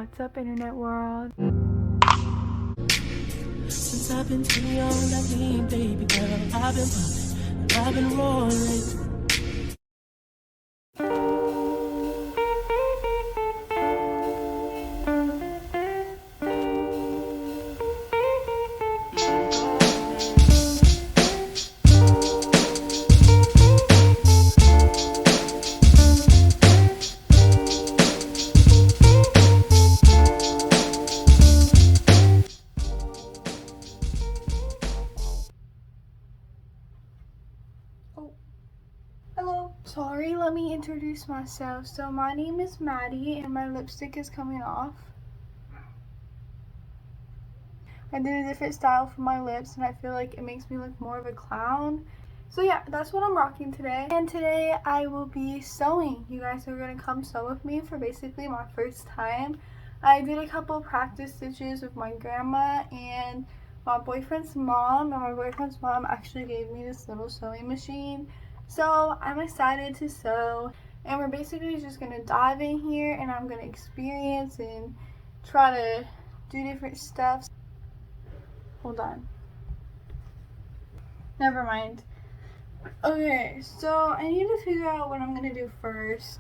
What's up, internet world? Since I've been 20 on that lean, baby girl, I've been popping, I've been rolling. Hello. Sorry, let me introduce myself. So my name is Maddie and my lipstick is coming off. I did a different style for my lips and I feel like it makes me look more of a clown. So yeah, that's what I'm rocking today. And today I will be sewing. You guys are going to come sew with me for basically my first time. I did a couple practice stitches with my grandma and my boyfriend's mom. And my boyfriend's mom actually gave me this little sewing machine. So I'm excited to sew. And we're basically just going to dive in here and I'm going to experience and try to do different stuff. Hold on. Never mind. Okay, so I need to figure out what I'm gonna do first.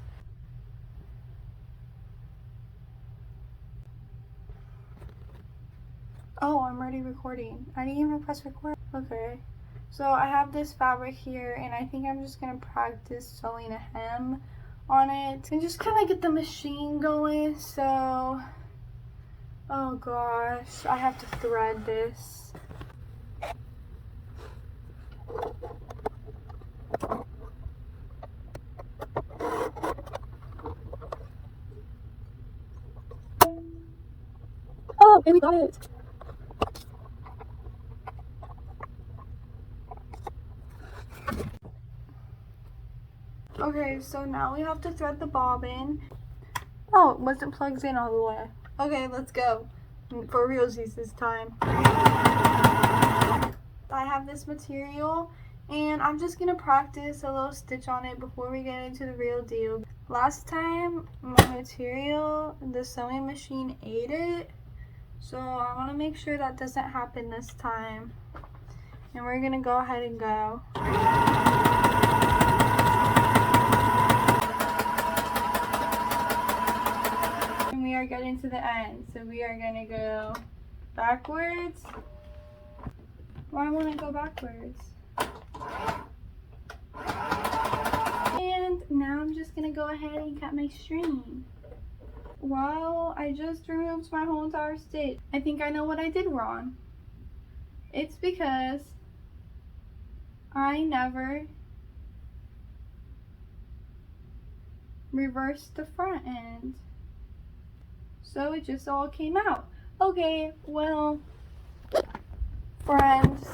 Oh, I'm already recording. I didn't even press record. Okay. So I have this fabric here and I think I'm just gonna practice sewing a hem on it and just kind of get the machine going. So, oh gosh, I have to thread this. Oh, and we got it. Okay, so now we have to thread the bobbin. Oh, it wasn't plugged in all the way. Okay, let's go. For realsies this time. I have this material and I'm just gonna practice a little stitch on it before we get into the real deal. Last time my material, the sewing machine ate it, so I want to make sure that doesn't happen this time. And we're gonna go ahead and go. And we are getting to the end, so we are gonna go backwards. Why won't I go backwards? And now I'm just gonna go ahead and cut my string. Wow, I just removed my whole entire stitch. I think I know what I did wrong. It's because I never reversed the front end. So it just all came out. Okay, well, friends,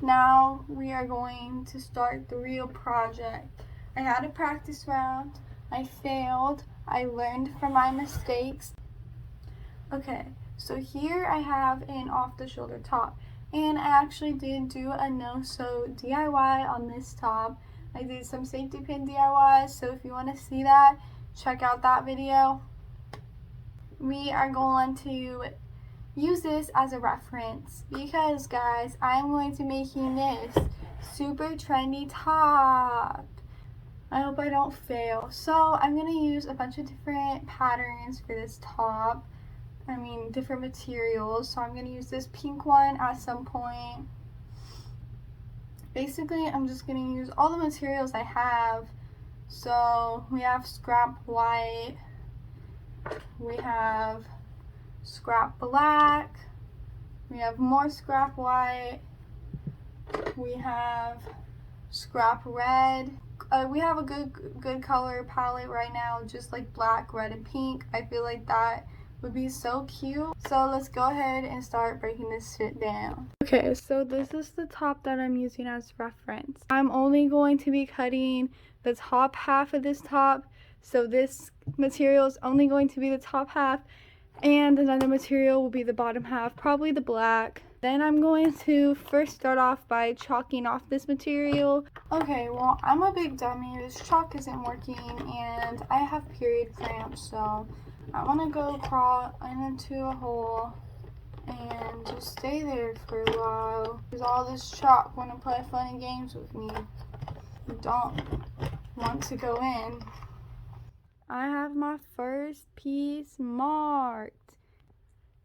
now we are going to start the real project. I had a practice round. I failed. I learned from my mistakes. Okay, so here I have an off-the-shoulder top. And I actually did do a no-sew DIY on this top. I did some safety pin DIYs, so if you want to see that, check out that video. We are going to use this as a reference because, guys, I'm going to be making this super trendy top. I hope I don't fail. So I'm going to use a bunch of different patterns for this top. I mean, different materials. So I'm going to use this pink one at some point. Basically, I'm just going to use all the materials I have. So we have scrap white. We have scrap black. We have more scrap white. We have scrap red. We have a good color palette right now, just like black, red, and pink. I feel like that would be so cute. So let's go ahead and start breaking this shit down. Okay, so this is the top that I'm using as reference. I'm only going to be cutting the top half of this top. So this material is only going to be the top half, and another material will be the bottom half, probably the black. Then I'm going to first start off by chalking off this material. Okay, well, I'm a big dummy. This chalk isn't working and I have period cramps, so I want to go crawl into a hole and just stay there for a while. Because all this chalk want to play funny games with me. I don't want to go in. I have my first piece marked.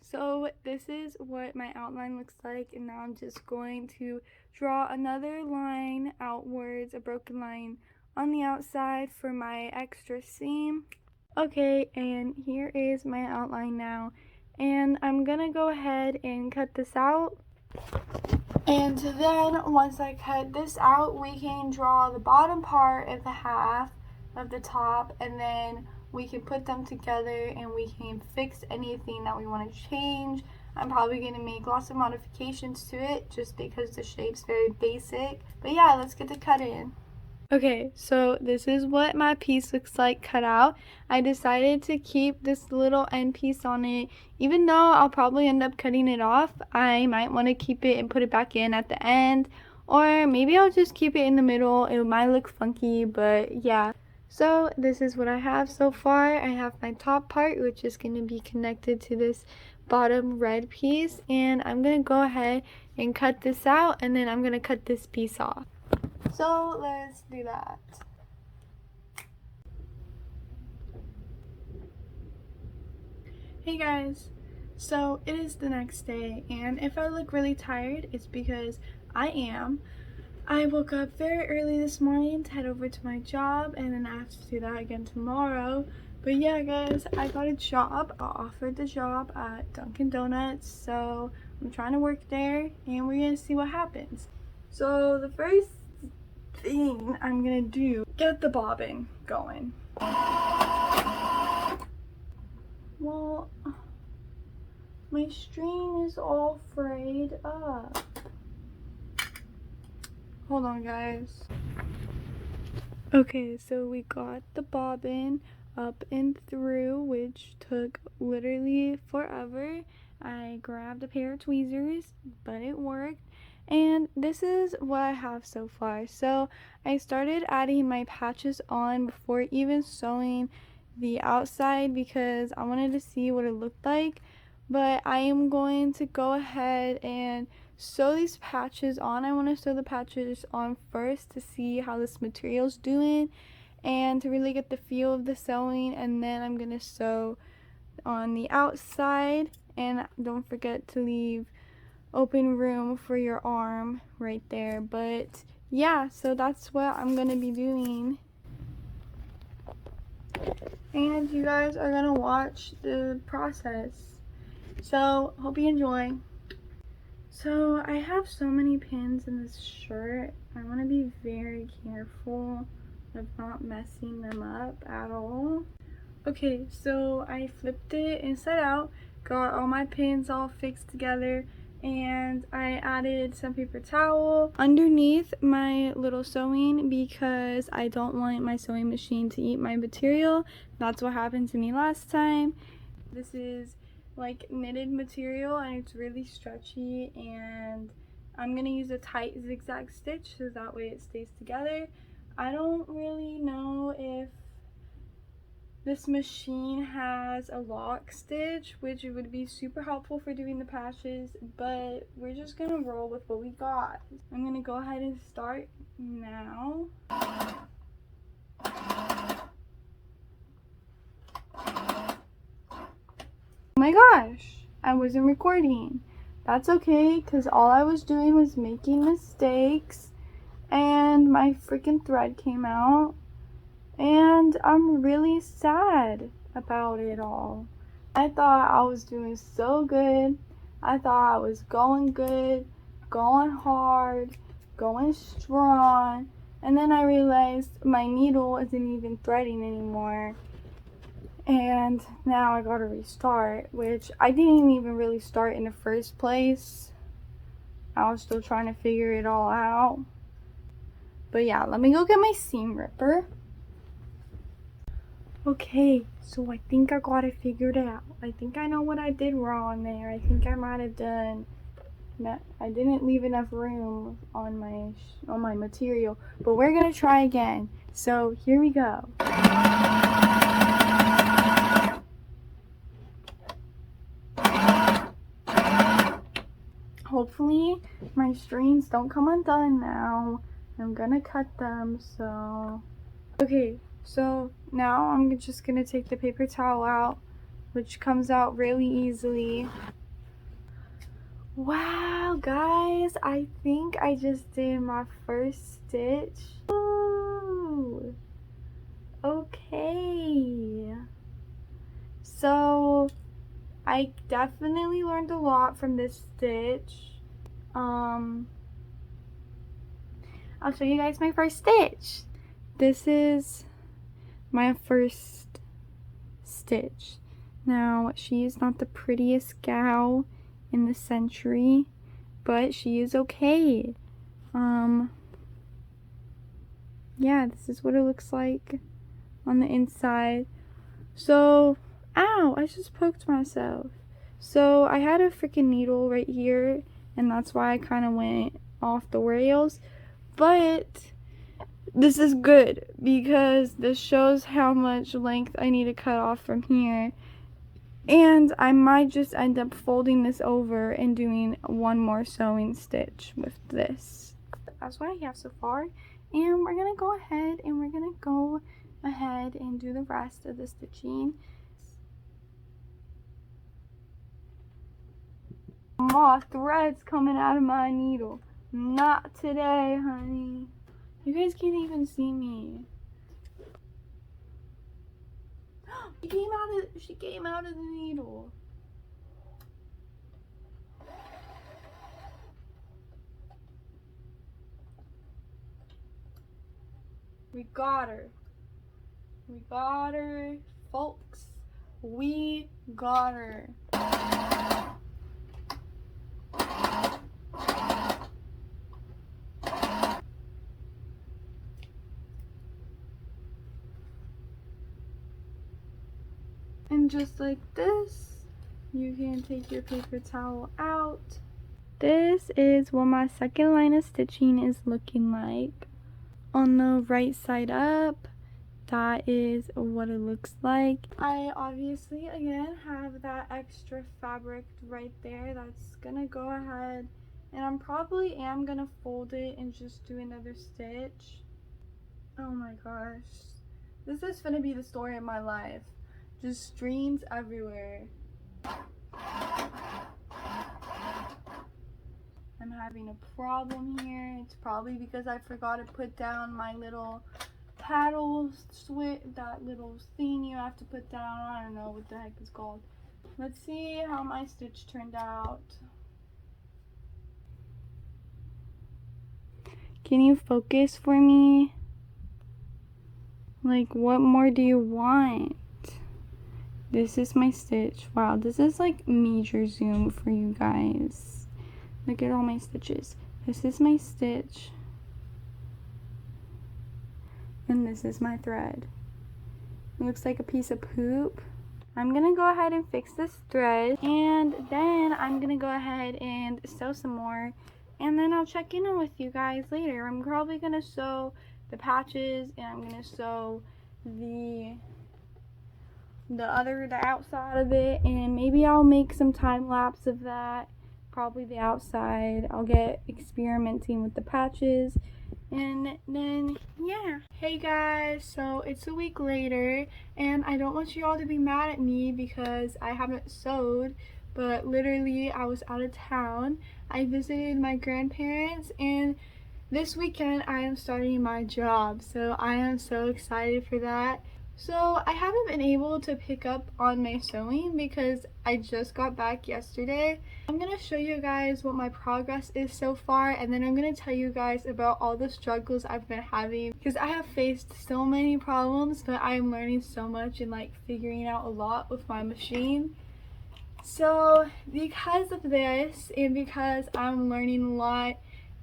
So this is what my outline looks like, and now I'm just going to draw another line outwards, a broken line on the outside for my extra seam. Okay, and here is my outline now, and I'm gonna go ahead and cut this out. And then once I cut this out, we can draw the bottom part of the half of the top, and then we can put them together and we can fix anything that we want to change. I'm probably going to make lots of modifications to it just because the shape's very basic. But yeah, let's get to cutting. Okay, so this is what my piece looks like cut out. I decided to keep this little end piece on it. Even though I'll probably end up cutting it off, I might want to keep it and put it back in at the end. Or maybe I'll just keep it in the middle. It might look funky, but yeah. So this is what I have so far. I have my top part, which is going to be connected to this bottom red piece. And I'm going to go ahead and cut this out, and then I'm going to cut this piece off. So let's do that. Hey guys, so it is the next day, and if I look really tired, it's because I am. I woke up very early this morning to head over to my job, and then I have to do that again tomorrow. But yeah guys, I got a job. I offered the job at Dunkin' Donuts, so I'm trying to work there, and we're gonna see what happens. So the first thing I'm gonna do, get the bobbin going. Well, my string is all frayed up. Hold on guys. Okay, so we got the bobbin up and through, which took literally forever. I grabbed a pair of tweezers, but it worked. And this is what I have so far. So I started adding my patches on before even sewing the outside because I wanted to see what it looked like. But I am going to go ahead and sew these patches on. I want to sew the patches on first to see how this material's doing and to really get the feel of the sewing, and then I'm going to sew on the outside. And don't forget to leave open room for your arm right there. But yeah, so that's what I'm gonna be doing, and you guys are gonna watch the process, so hope you enjoy. So I have so many pins in this shirt. I want to be very careful of not messing them up at all. Okay, so I flipped it inside out, got all my pins all fixed together, and I added some paper towel underneath my little sewing because I don't want my sewing machine to eat my material. That's what happened to me last time. This is like knitted material and it's really stretchy, and I'm gonna use a tight zigzag stitch so that way it stays together. I don't really know if this machine has a lock stitch, which would be super helpful for doing the patches, but we're just gonna roll with what we got. I'm gonna go ahead and start now. Oh my gosh, I wasn't recording. That's okay, because all I was doing was making mistakes, and my freaking thread came out. And I'm really sad about it all. I thought I was doing so good. I thought I was going good, going hard, going strong. And then I realized my needle isn't even threading anymore. And now I gotta restart, which I didn't even really start in the first place. I was still trying to figure it all out. But yeah, let me go get my seam ripper. Okay, so I think I got it figured out. I think I know what I did wrong there. I think I might have done, I didn't leave enough room on my material, but we're gonna try again. So here we go. hopefully my strings don't come undone now. I'm gonna cut them, so. Okay, so now I'm just gonna take the paper towel out, which comes out really easily. Wow, guys, I think I just did my first stitch. Ooh, okay. So I definitely learned a lot from this stitch. I'll show you guys my first stitch. This is my first stitch. Now, she is not the prettiest gal in the century, but she is okay. Yeah, this is what it looks like on the inside. So, ow, I just poked myself. So I had a freaking needle right here, and that's why I kind of went off the rails. But this is good because this shows how much length I need to cut off from here. And I might just end up folding this over and doing one more sewing stitch with this. That's what I have so far. And we're going to go ahead and do the rest of the stitching. More threads coming out of my needle. Not today, honey. You guys can't even see me. She came out of the needle. We got her. We got her, folks. We got her. And just like this, you can take your paper towel out. This is what my second line of stitching is looking like. On the right side up, that is what it looks like. I obviously again have that extra fabric right there. That's gonna go ahead, and I'm probably gonna fold it and just do another stitch. Oh my gosh, this is gonna be the story of my life. Just streams everywhere. I'm having a problem here. It's probably because I forgot to put down my little paddle switch, that little thing you have to put down. I don't know what the heck it's called. Let's see how my stitch turned out. Can you focus for me? Like, what more do you want? This is my stitch. Wow, this is like major zoom for you guys. Look at all my stitches. This is my stitch. And this is my thread. It looks like a piece of poop. I'm gonna go ahead and fix this thread, and then I'm gonna go ahead and sew some more, and then I'll check in with you guys later. I'm probably gonna sew the patches, and I'm gonna sew the outside of it, and maybe I'll make some time lapse of that. Probably the outside. I'll get experimenting with the patches, and then yeah. Hey guys, so it's a week later, and I don't want you all to be mad at me because I haven't sewed, but literally I was out of town. I visited my grandparents, and this weekend I am starting my job, so I am so excited for that. So I haven't been able to pick up on my sewing because I just got back yesterday. I'm going to show you guys what my progress is so far, and then I'm going to tell you guys about all the struggles I've been having because I have faced so many problems, but I am learning so much and like figuring out a lot with my machine. So because of this and because I'm learning a lot,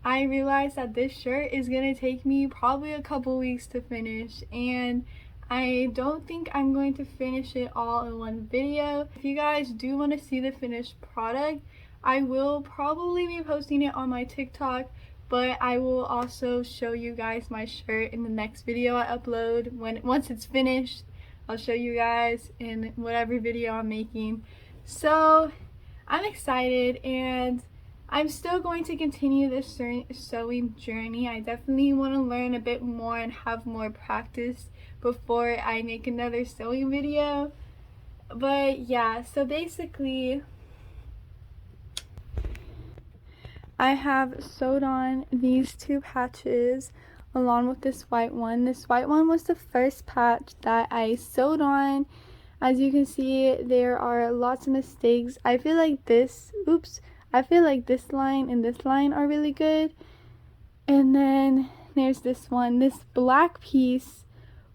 I realized that this shirt is going to take me probably a couple weeks to finish, and I don't think I'm going to finish it all in one video. If you guys do want to see the finished product, I will probably be posting it on my TikTok, but I will also show you guys my shirt in the next video I upload. Once it's finished, I'll show you guys in whatever video I'm making. So I'm excited, and I'm still going to continue this sewing journey. I definitely want to learn a bit more and have more practice before I make another sewing video. But yeah, so basically I have sewed on these two patches along with this white one. This white one was the first patch that I sewed on. As you can see, there are lots of mistakes. I feel like this line and this line are really good. And then there's this one. This black piece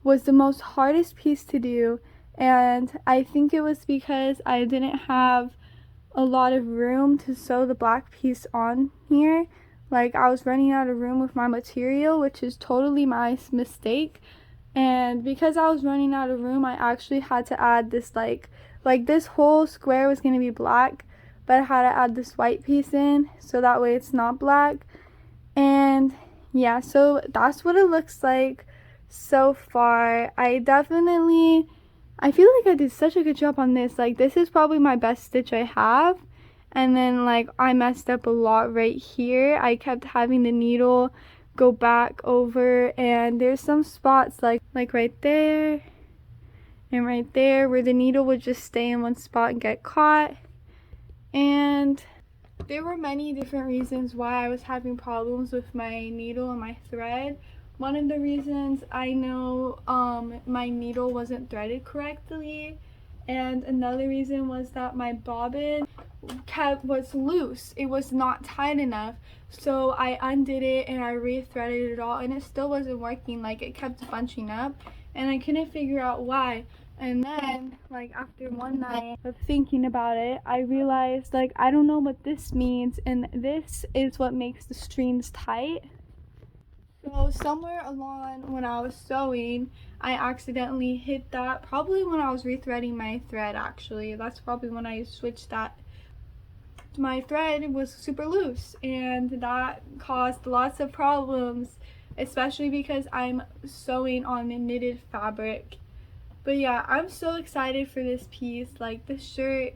was the most hardest piece to do, and I think it was because I didn't have a lot of room to sew the black piece on here. Like, I was running out of room with my material, which is totally my mistake. And because I was running out of room, I actually had to add this like this whole square was going to be black, but I had to add this white piece in so that way it's not black. And yeah, so that's what it looks like so far. I feel like I did such a good job on this. Like, this is probably my best stitch I have. And then like I messed up a lot right here. I kept having the needle go back over, and there's some spots like right there and right there where the needle would just stay in one spot and get caught. And there were many different reasons why I was having problems with my needle and my thread. One of the reasons I know my needle wasn't threaded correctly, and another reason was that my bobbin was loose. It was not tight enough, so I undid it and I re-threaded it all, and it still wasn't working. Like, it kept bunching up and I couldn't figure out why. And then, like, after one night of thinking about it, I realized, like, I don't know what this means, and this is what makes the streams tight. So somewhere along when I was sewing, I accidentally hit that, probably when I was rethreading my thread. Actually, that's probably when I switched that. My thread was super loose, and that caused lots of problems, especially because I'm sewing on knitted fabric. But yeah, I'm so excited for this piece. Like, this shirt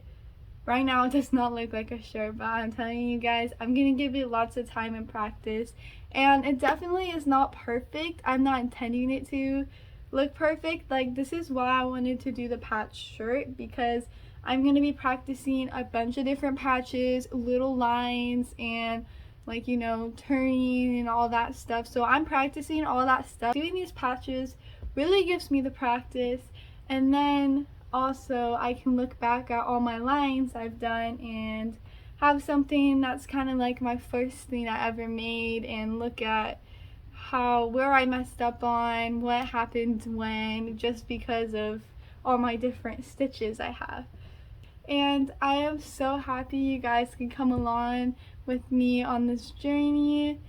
right now does not look like a shirt, but I'm telling you guys, I'm gonna give it lots of time and practice. And it definitely is not perfect. I'm not intending it to look perfect. Like, this is why I wanted to do the patch shirt, because I'm gonna be practicing a bunch of different patches, little lines, and like, you know, turning and all that stuff. So I'm practicing all that stuff. Doing these patches really gives me the practice, and then also I can look back at all my lines I've done and have something that's kind of like my first thing I ever made, and look at where I messed up on, what happened when, just because of all my different stitches I have. And I am so happy you guys can come along with me on this journey.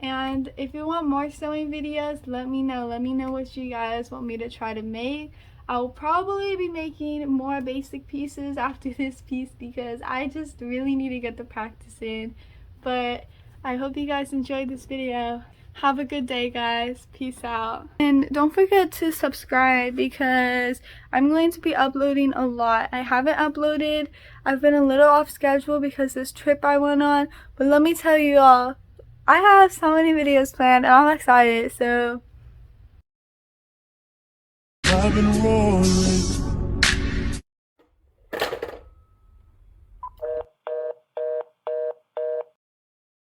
And if you want more sewing videos, let me know. Let me know what you guys want me to try to make. I'll probably be making more basic pieces after this piece, because I just really need to get the practice in. But I hope you guys enjoyed this video. Have a good day, guys. Peace out. And don't forget to subscribe, because I'm going to be uploading a lot. I haven't uploaded. I've been a little off schedule because this trip I went on. But let me tell you all, I have so many videos planned and I'm excited. So I've been rolling.